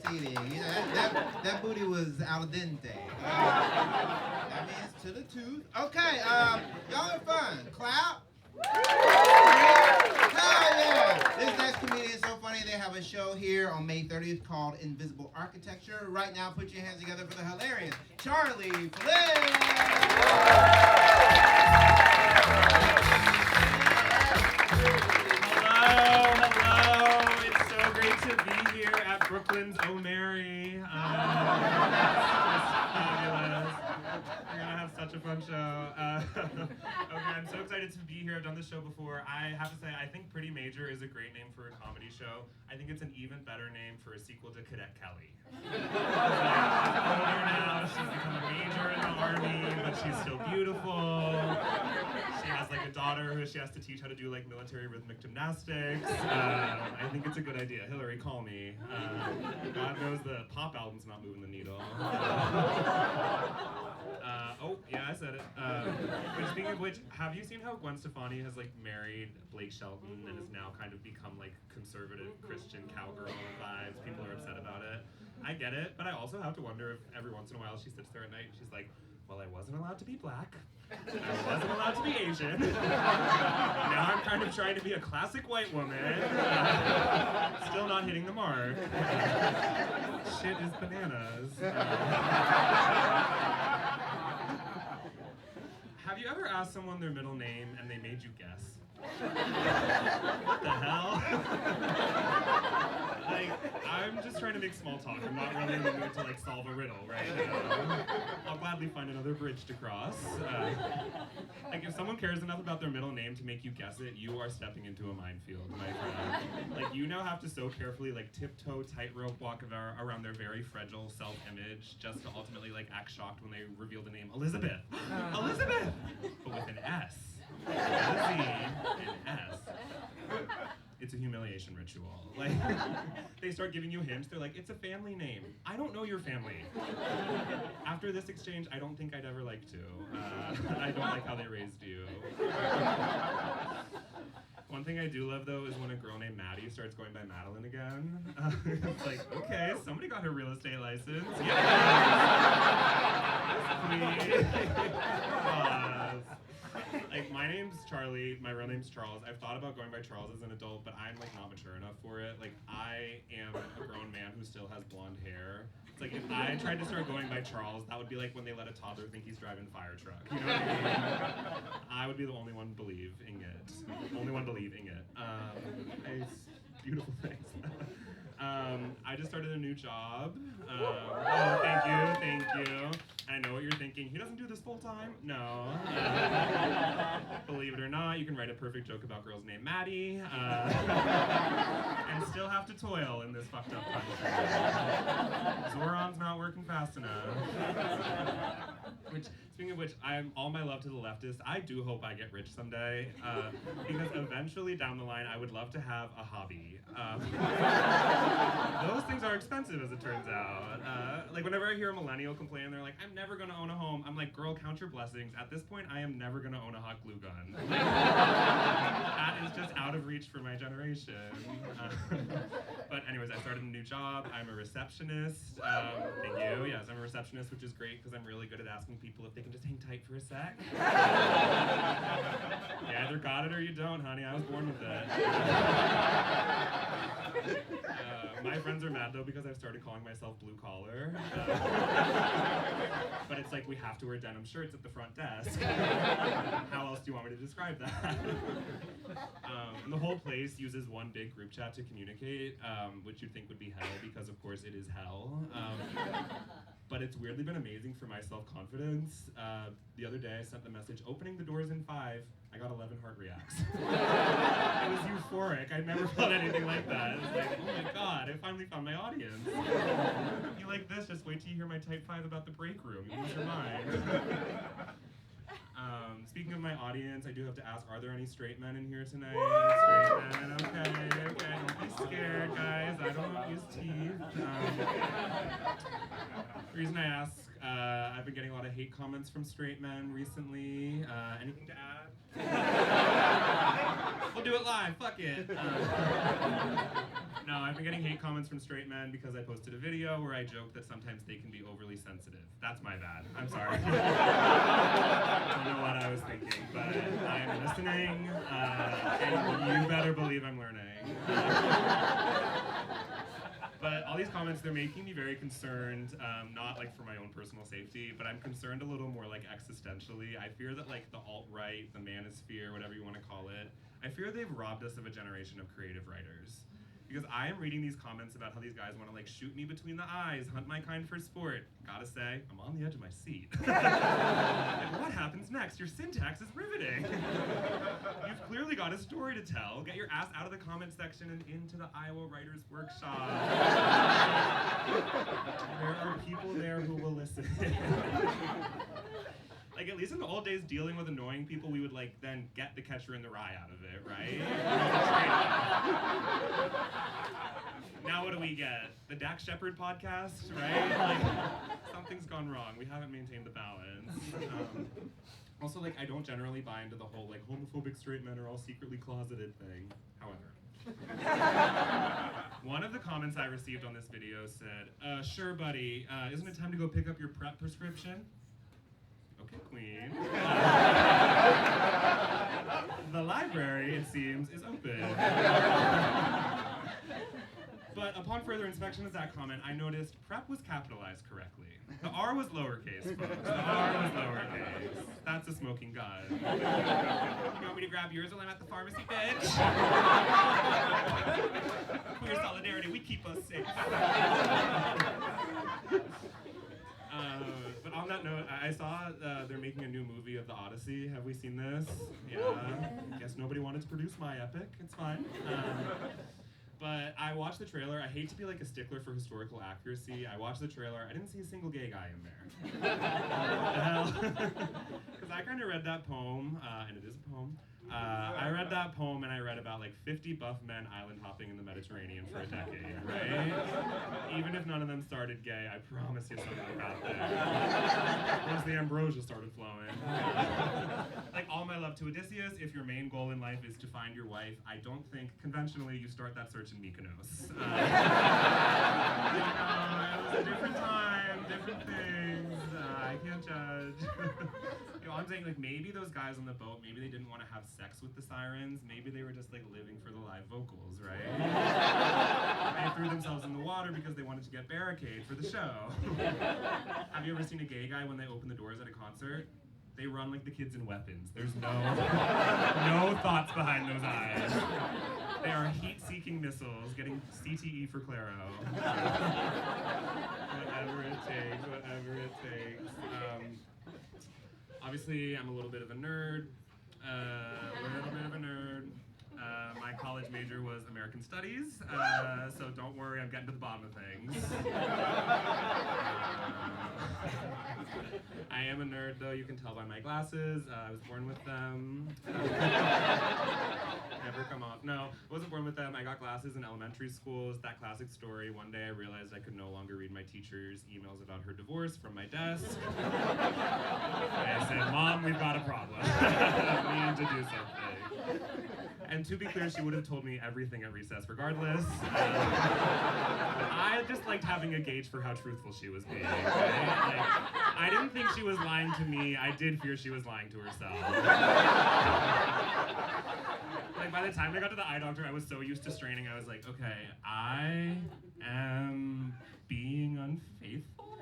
seating. You know, that booty was al dente. That means to the tooth. Okay, y'all are fun. Clap. Hell yeah! This next comedian is so funny. They have a show here on May 30th called Invisible Architecture. Right now, put your hands together for the hilarious Charlie Flynn. Hello. It's so great to be here at Brooklyn's O'Mary. Fabulous. We're gonna have such a fun show. Okay, I'm so excited to be here. I've done this show before. I have to say, I think Pretty Major is a great name for a comedy show. I think it's an even better name for a sequel to Cadet Kelly. She's older now, she's become a major in the army, but she's still beautiful. She has like a daughter who she has to teach how to do like military rhythmic gymnastics. I think it's a good idea. Hillary, call me. God knows the pop album's not moving the needle. Oh, yeah, I said it. But speaking of which, have you seen how Gwen Stefani has like married Blake Shelton and has now kind of become like conservative Christian cowgirl vibes? People are upset about it. I get it, but I also have to wonder if every once in a while she sits there at night and she's like, well, I wasn't allowed to be black. I wasn't allowed to be Asian. Now I'm kind of trying to be a classic white woman. Still not hitting the mark. Shit is bananas. Have you ever asked someone their middle name and they made you guess? What the hell? Like, I'm just trying to make small talk. I'm not really in the mood to like solve a riddle right now. I'll gladly find another bridge to cross. Like, if someone cares enough about their middle name to make you guess it, you are stepping into a minefield, my friend. Like, you now have to so carefully like tiptoe, tightrope walk around their very fragile self-image just to ultimately like act shocked when they reveal the name Elizabeth. Elizabeth! But with an S. Not a Z, an S. It's a humiliation ritual. Like, they start giving you hints. They're like, it's a family name. I don't know your family. After this exchange, I don't think I'd ever like to. I don't like how they raised you. One thing I do love, though, is when a girl named Maddie starts going by Madeline again. It's like, okay, somebody got her real estate license. Yes! Please. Like, my name's Charlie, my real name's Charles. I've thought about going by Charles as an adult, but I'm, like, not mature enough for it. Like, I am a grown man who still has blonde hair. It's like, if I tried to start going by Charles, that would be like when they let a toddler think he's driving a fire truck. You know what I mean? I would be the only one believing it. Only one believing it. It's beautiful things. I just started a new job. Oh, thank you. I know what you're thinking. He doesn't do this full time? No. Believe it or not, you can write a perfect joke about girls named Maddie and still have to toil in this fucked up country. Zoran's not working fast enough. Speaking of which, I'm all my love to the leftists. I do hope I get rich someday, because eventually down the line, I would love to have a hobby. Those things are expensive, as it turns out. Like, whenever I hear a millennial complain, they're like, I'm never gonna own a home. I'm like, girl, count your blessings. At this point, I am never gonna own a hot glue gun. That is just out of reach for my generation. But anyways, I started a new job. I'm a receptionist. Thank you. Yes, I'm a receptionist, which is great because I'm really good at asking people if they can just hang tight for a sec. You either got it or you don't, honey. I was born with it. My friends are mad though because I've started calling myself blue collar. But it's like we have to wear denim shirts at the front desk. How else do you want me to describe that? And the whole place uses one big group chat to communicate, which you'd think would be hell because of course it is hell. But it's weirdly been amazing for my self-confidence. The other day I sent the message, opening the doors in 5. I got 11 heart reacts. It was euphoric. I'd never felt anything like that. It was like, oh my god, I finally found my audience. You like this, just wait till you hear my type 5 about the break room. You lose your mind. Speaking of my audience, I do have to ask, are there any straight men in here tonight? Straight men, okay, don't be scared, guys. I don't use teeth. The reason I ask, I've been getting a lot of hate comments from straight men recently. Anything to add? We'll do it live, fuck it. No, I've been getting hate comments from straight men because I posted a video where I joke that sometimes they can be overly sensitive. That's my bad. I'm sorry. I don't know what I was thinking, but I'm listening, and you better believe I'm learning. But all these comments, they're making me very concerned, not like for my own personal safety, but I'm concerned a little more like existentially. I fear that like the alt-right, the manosphere, whatever you want to call it, I fear they've robbed us of a generation of creative writers. Because I am reading these comments about how these guys want to like shoot me between the eyes, hunt my kind for sport. Gotta say, I'm on the edge of my seat. And what happens next? Your syntax is riveting. You've clearly got a story to tell. Get your ass out of the comment section and into the Iowa Writers Workshop. There are people there who will listen. Like, at least in the old days, dealing with annoying people, we would, like, then get the Catcher in the Rye out of it, right? Now what do we get? The Dax Shepard podcast, right? Like, something's gone wrong. We haven't maintained the balance. Also, like, I don't generally buy into the whole, like, homophobic straight men are all secretly closeted thing. However. One of the comments I received on this video said, sure, buddy, isn't it time to go pick up your PrEP prescription? Okay, queen. The library, it seems, is open. But upon further inspection of that comment, I noticed PrEP was capitalized correctly. The R was lowercase, folks. The R was lowercase. That's a smoking gun. You want me to grab yours while I'm at the pharmacy, bitch? Queer solidarity, we keep us safe. But on that note, I saw they're making a new movie of the Odyssey. Have we seen this? Yeah. Guess nobody wanted to produce my epic. It's fine. But I watched the trailer. I hate to be like a stickler for historical accuracy. I watched the trailer. I didn't see a single gay guy in there. What the hell? Because I kind of read that poem, and it is a poem. I read that poem and I read about like 50 buff men island hopping in the Mediterranean for a decade, right? Even if none of them started gay, I promise you something got there. Once the ambrosia started flowing. Like, all my love to Odysseus, if your main goal in life is to find your wife, I don't think conventionally you start that search in Mykonos. It was a different time, different things. I can't judge. You know, I'm saying, like, maybe those guys on the boat, maybe they didn't want to have sex with the sirens. Maybe they were just, like, living for the live vocals, right? They threw themselves in the water because they wanted to get barricade for the show. Have you ever seen a gay guy when they open the doors at a concert? They run like the kids in Weapons. There's no thoughts behind those eyes. They are heat-seeking missiles getting CTE for Claro. Whatever it takes, whatever it takes. Obviously, I'm a little bit of a nerd. My college major was American Studies, so don't worry, I'm getting to the bottom of things. I am a nerd, though, you can tell by my glasses. I was born with them. Never come off. No, I wasn't born with them. I got glasses in elementary school. It's that classic story. One day I realized I could no longer read my teacher's emails about her divorce from my desk. I said, Mom, we've got a problem. We need to do something. And to be clear, she would have told me everything at recess regardless. I just liked having a gauge for how truthful she was being. Right? Like, I didn't think she was lying to me. I did fear she was lying to herself. Like, by the time I got to the eye doctor, I was so used to straining, I was like, okay, I am being unfaithful?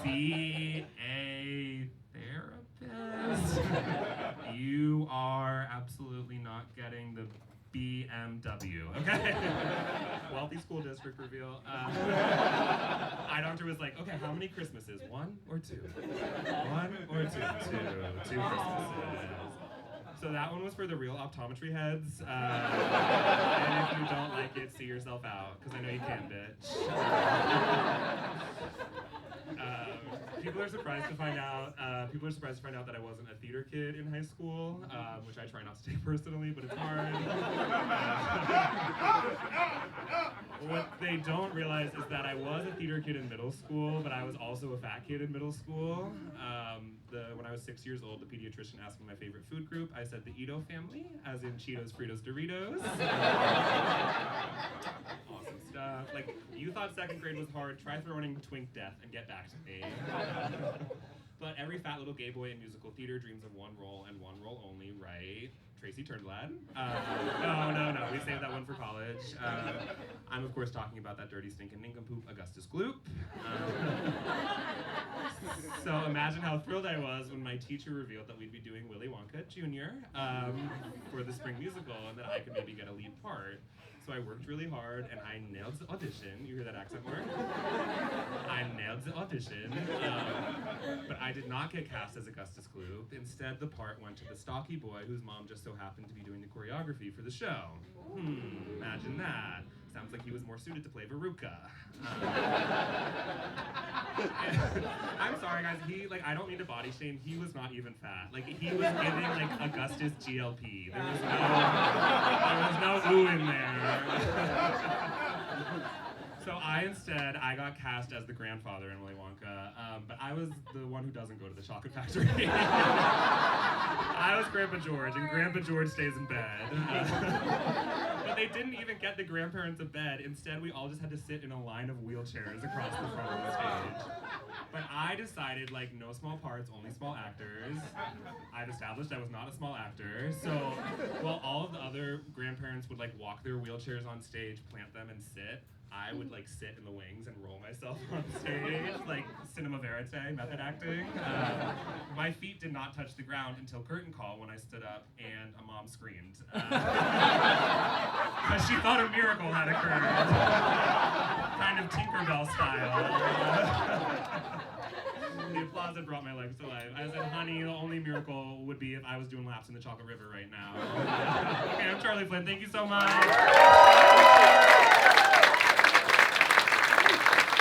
See a therapist? You are absolutely not getting the BMW, okay? Wealthy school district reveal. Eye doctor was like, okay, how many Christmases? 1 or 2? 1 or 2? 2 Christmases. So that one was for the real optometry heads. And if you don't like it, see yourself out, because I know you can, bitch. People are surprised to find out. That I wasn't a theater kid in high school, which I try not to take personally, but it's hard. What they don't realize is that I was a theater kid in middle school, but I was also a fat kid in middle school. When I was 6 years old, the pediatrician asked me my favorite food group. I said the Ito family, as in Cheetos, Fritos, Doritos. Awesome stuff. Like, you thought second grade was hard, try throwing Twink Death and get back to me. But every fat little gay boy in musical theater dreams of one role and one role only, right? Tracy Turnblad. No, we saved that one for college. I'm of course talking about that dirty stinking nincompoop Augustus Gloop. So imagine how thrilled I was when my teacher revealed that we'd be doing Willy Wonka Jr. For the spring musical and that I could maybe get a lead part. So I worked really hard and I nailed the audition. You hear that accent work? I nailed the audition. But I did not get cast as Augustus Gloop. Instead, the part went to the stocky boy whose mom just so happened to be doing the choreography for the show. Imagine that. Sounds like he was more suited to play Veruca. I'm sorry, guys. I don't mean to body shame. He was not even fat. He was giving, Augustus GLP. There was no ooh in there. So I got cast as the grandfather in Willy Wonka, but I was the one who doesn't go to the chocolate factory. I was Grandpa George, and Grandpa George stays in bed. But they didn't even get the grandparents a bed. Instead, we all just had to sit in a line of wheelchairs across the front of the stage. But I decided, no small parts, only small actors. I've established I was not a small actor, so while all of the other grandparents would, walk their wheelchairs on stage, plant them, and sit, I would sit in the wings and roll myself on stage, cinema verite, method acting. My feet did not touch the ground until curtain call when I stood up and a mom screamed. Because she thought a miracle had occurred. Kind of Tinkerbell style. The applause had brought my legs to life. I said, honey, the only miracle would be if I was doing laps in the Chocolate River right now. Okay, I'm Charlie Flynn. Thank you so much.